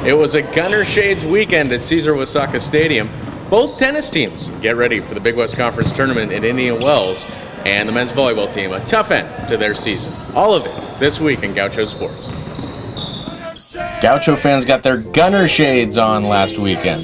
It was a Gunner Shades weekend at Cesar Wasaka Stadium. Both tennis teams get ready for the Big West Conference Tournament in Indian Wells, and the men's volleyball team a tough end to their season. All of it this week in Gaucho Sports. Gaucho fans got their Gunner Shades on last weekend.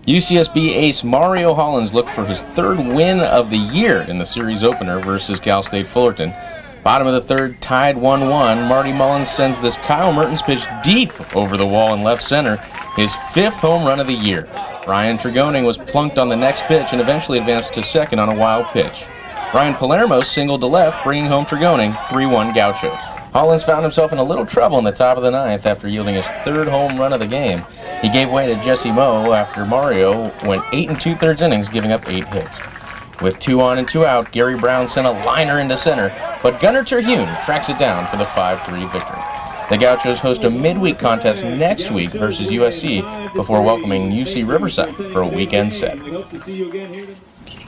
UCSB ace Mario Hollins looked for his third win of the year in the series opener versus Cal State Fullerton. Bottom of the third, tied 1-1. Marty Mullins sends this Kyle Mertens pitch deep over the wall in left center, his fifth home run of the year. Ryan Tregoning was plunked on the next pitch and eventually advanced to second on a wild pitch. Ryan Palermo singled to left, bringing home Tregoning, 3-1 Gauchos. Hollins found himself in a little trouble in the top of the ninth after yielding his third home run of the game. He gave way to Jesse Moe after Mario went 8 2/3 innings, giving up 8 hits. With 2 on and 2 out, Gary Brown sent a liner into center, but Gunnar Terhune tracks it down for the 5-3 victory. The Gauchos host a midweek contest next week versus USC before welcoming UC Riverside for a weekend set.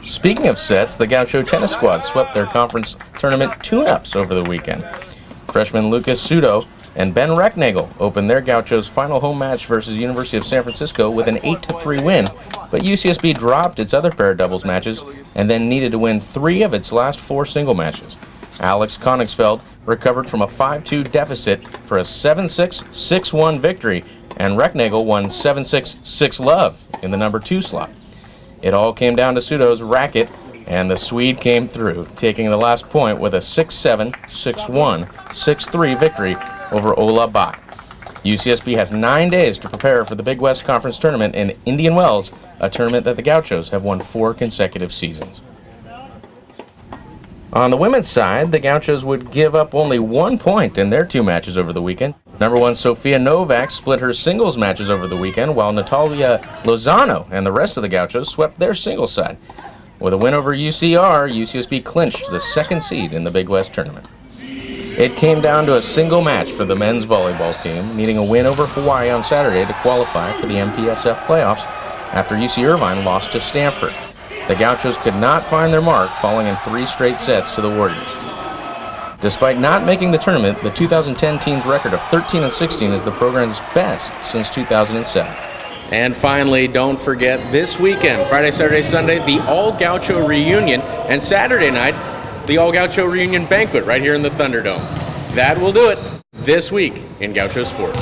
Speaking of sets, the Gaucho tennis squad swept their conference tournament tune-ups over the weekend. Freshman Lucas Sudo and Ben Recknagel opened their Gauchos' final home match versus University of San Francisco with an 8-3 win, but UCSB dropped its other pair of doubles matches and then needed to win 3 of its last 4 single matches. Alex Konigsfeld recovered from a 5-2 deficit for a 7-6, 6-1 victory, and Recknagel won 7-6, 6-love in the number 2 slot. It all came down to Sudo's racket, and the Swede came through, taking the last point with a 6-7, 6-1, 6-3 victory over Ola Bach. UCSB has 9 days to prepare for the Big West Conference Tournament in Indian Wells, a tournament that the Gauchos have won 4 consecutive seasons. On the women's side, the Gauchos would give up only 1 point in their 2 matches over the weekend. Number 1 Sofia Novak split her singles matches over the weekend, while Natalia Lozano and the rest of the Gauchos swept their singles side. With a win over UCR, UCSB clinched the 2nd seed in the Big West Tournament. It came down to a single match for the men's volleyball team, needing a win over Hawaii on Saturday to qualify for the MPSF playoffs after UC Irvine lost to Stanford. The Gauchos could not find their mark, falling in 3 straight sets to the Warriors. Despite not making the tournament, the 2010 team's record of 13-16 is the program's best since 2007. And finally, don't forget this weekend, Friday, Saturday, Sunday, the All-Gaucho Reunion, and Saturday night, the All-Gaucho Reunion Banquet right here in the Thunderdome. That will do it this week in Gaucho Sports.